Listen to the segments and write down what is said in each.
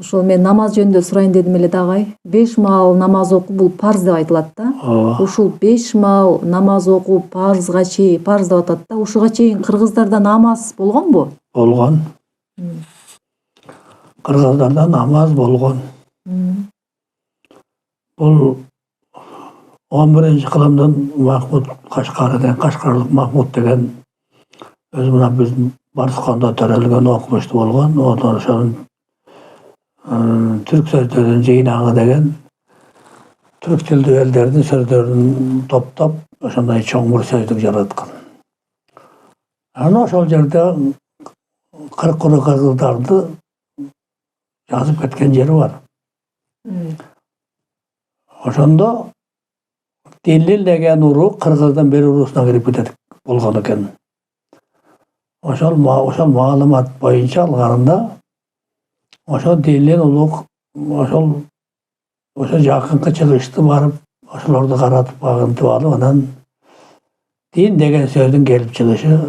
Ошол мен намаз жөнүндө сурайын дедим эле дагы. 5 маал намаз окуу бул парз деп айтылат да. Ушул 5 маал намаз окуу парзга чейин, парз деп атат да. Ушуга чейин кыргыздарда намаз болгонбу? Болгон. Кыргыздарда намаз болгон. Бул 11-кылымдын Махмуд Кашкарлык Махмуд деген өзү мына биздин Барсканда төрөлгөн окумушту болгон. Ошонун түрк сөздөрүнүн жыйнагы деген түрк тилдүү элдердин сөздөрүн топтоп ошондой чоң бир сөздүк жараткан. Анан ошол жерде кыркыры кыргыздарды жазып кеткен жери бар. Ошондо Диллил деген уру кыргыздын бир урусуна кирип кетет болгон экен. Ошол маалымат боюнча алганында ошо Диллил улук ошо жакынкы чыгышты барып, ошолорду каратып багынтып алып, анан дин деген сөздүн келип чыгышы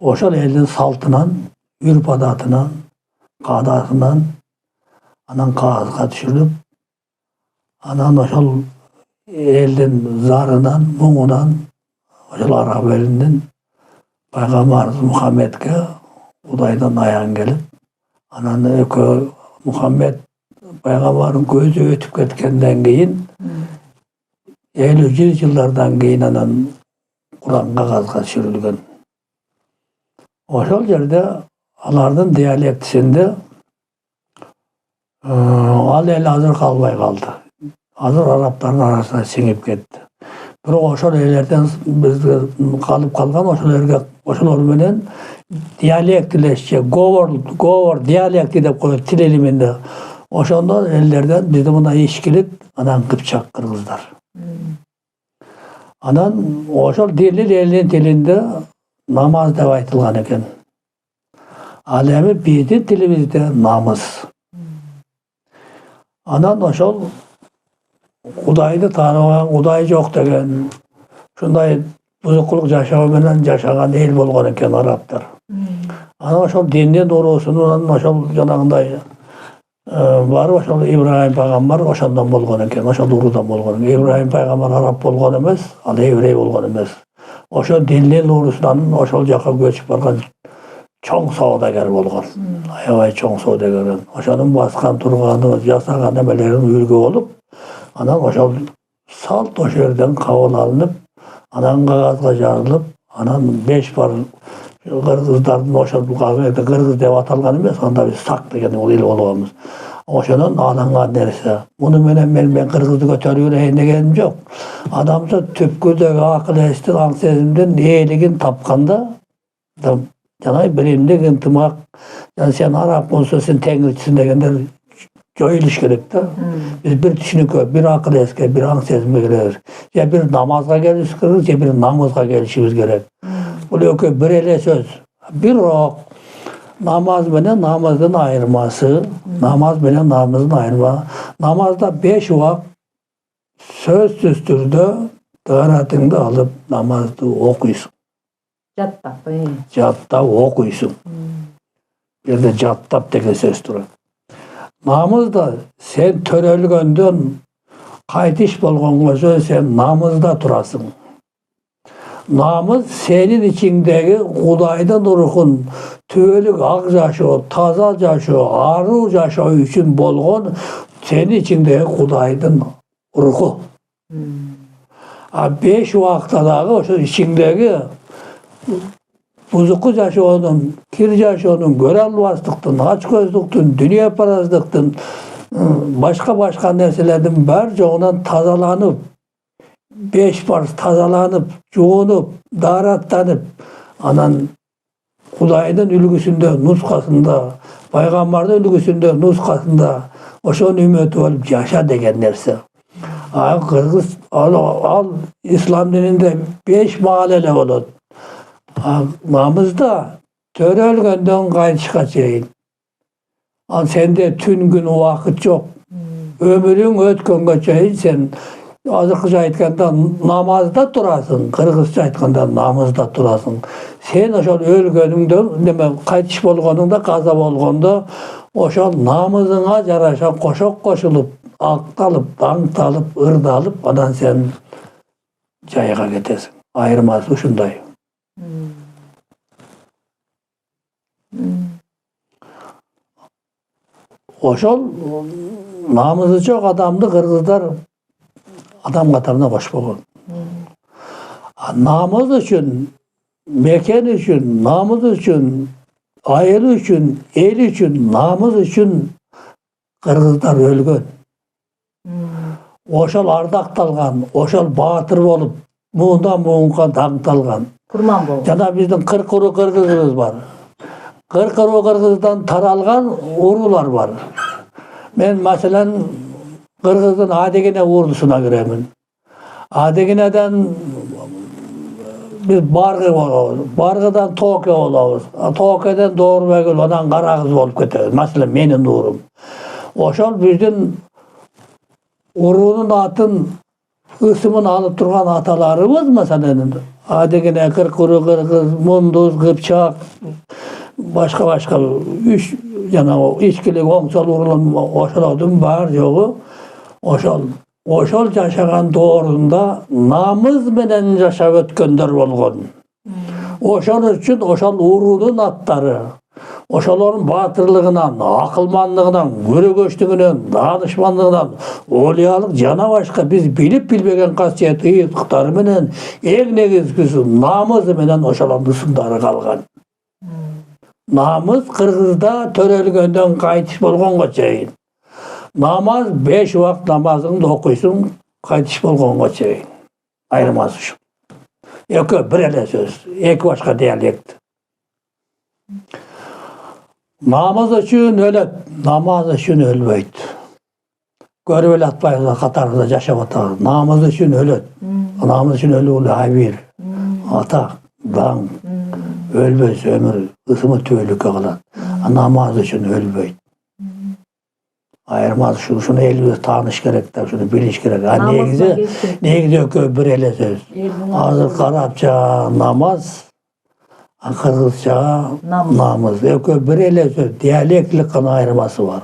ошол элдин салтынан, үрп адатынан, каадатынан анан кагазга түшүрүлүп, анан ошол элдин зарынан, муңунан, ошол араб элинин пайгамбар Мухаммедке Кудайдан аян келип, анан экөө Мухаммед пайгамбардын көзү өтүп кеткенден кийин 50-100 жылдардан кийин анан Куран кагазга түшүрүлгөн. Ошол жерде алардын диалектисинде ал эл азыр калбай калды. Азыр арабтардын арасына сиңип кетти. Бирок ошол элдерден бизге калып калган ошолор менен диалектилешче, говор диалекти деп коет тил илиминде. Ошондо элдерден бизде мына ичкилик, анан кыпчак кыргыздар. Анан ошол Диллил элинин тилинде намаз деп айтылган экен. Ал эми биздин тилибизде намыз. Анан ошол Кудайды тааныбаган, Кудай жок деген ушундай бузукулук жашоо менен жашаган эл болгон экен арабтар. Анан ошол диндин уруусунан ошол жанагындай барып ошол Ибрайым пайгамбар ошондон болгон экен, ошол уруудан болгон. Ибрайым пайгамбар араб болгон эмес, ал еврей болгон эмес. Ошол Диллил уруусунан ошол жака көчүп барган чоң саудагер болгон. Аябай чоң саудагер. Ошонун баскан турганы, жасаган эмелерин үлгү болуп, анан ошол салт ошол жерден кабыл алынып, анан кагазга жазылып, анан 5 бар кыргыздардын ошол кыргыз деп аталган эмес, анда биз сак деген эл болгонбуз. Ошонун алынган нерсе. Муну менен мен кыргызды көтөрүлөйүн дегеним жок. Адамзат түпкүдөгү акыл эстин, аң сезимдин ээлигин тапканда, жана биримдик, ынтымак, сен араб болсо сен теңирчисиң дегендер жоюлуш керек да. Биз бир түшүнүккө, бир акыл эске, бир аң сезимге келебиз. Же бир намазга келишибиз керек, же бир намазга келишибиз керек. Бул экөө бир эле сөз. Бирок намаз менен намаздын айырмасы, намазда 5 убак сөзсүз түрдө тааратыңды алып намазды окуйсуң. Жаттап окуйсуң. Бул жерде жаттап деген сөз турат. Намызда сен төрөлгөндөн кайтыш болгонго чейин сен намызда турасың. Намыз senin içindeki Kuday'dan ruhun tüvelük ak жашоо, таза жашоо, аруу жашоо üçün болгон senin içindeki Kuday'dan ruhu. 5 vaktadagı o içindeki buzukku жашоонун, кир жашоонун, көрө албастыктын, ач көздүктүн, дүнүйө параздыктын, башка нерселердин бар жоğунан тазаланып, 5 парыз тазаланып, жуунуп, daarаттанып, анан Кудайдын үлгүсүндө, нускасында, пайгамбардын үлгүсүндө, нускасында ошонун үмөтү болуп жаша деген нерсе. Кыргыз ал ислам дининде 5 маал эле болот. Намызда төрөлгөндөн кайтышка чейин. Ал сенде түн күн убакыт жок. Өмүрүң өткөнгө чейин сен азыркыча айтканда намазда турасың, кыргызча айтканда намазда турасың. Сен ошол өлгөнүңдө, неме кайтыш болгонуңда, каза болгондо Oşol namızına jaraşa koşok koşulup, aktalıp, dаңталып, ırdalıp, adan sen jayga ketesin. Ayırması uşunday. Oşol namızı çok adamdı Kırgızlar adam katarına koşmagan. Namız üçün, mekan üçün, namız üçün, ayıl üçün, el üçün, namız üçün Kırgızlar ölgön. Oşol ardaktalgan, oşol batır bolup, muğundan muğunga dаңталган. Kurman boldu. Jana bizdin 40 uru Kırgızımız var. 40 uru Kırgızdan taralgan urular var. Men meselen Kırgız'ın Adegine ordusuna giremin. Adegine'den biz Bargı olabız. Bargı'dan Tokyo olabız. Tokyo'dan doğru begül, ondan Karagız olup ketebiz. Mesela menin urum. Oşol bizdin urunun atın ısımını alıp durgan atalarımız mesela Adegine, 40 uru Kırgız, Munduz, Kıpçak, başka üç jana o içkilik oňsal urulan oşoladın bar jogu. Oşol jaşagan doğrunda namız menen jaşap ötkönдөр bolgon. Oşol üçün oşol urunun attары, oşolorun batırlığından, akılmanlığından, görögöçlüğünden, danışmanlığından, oliyalık jana başka biz bilip bilbegen kasiyet ıyıtkıtары menen eň negizgisi namız menen oşolan ısımdары kalgan. Namız Kırgızda törelgönden kaytiş bolgonga çeyin. Namaz 5 vakt namazını da okuysun, kaytiş bolgonga çeyin. Ayrılmaz şu. Eki bir ele söz, iki başka diyalekt. Namaz üçün ölet, namaz üçün ölbeyt. Görüp atpayızda katarızda yaşap atar. Namaz üçün ölet, namaz üçün ölü ulu bir. Ata, dağ. Ölböz ömür, ısımı tüylükke kalat. Namaz üçün ölbeyt. Ayırmaz şunu elbette tanış gerektir, şunu biliş gerek. Negize ökö bir ele söz. Hazır Karapça namaz, Kırgızça namaz. Ökö bir ele söz. Diyaleklik kana ayırması var.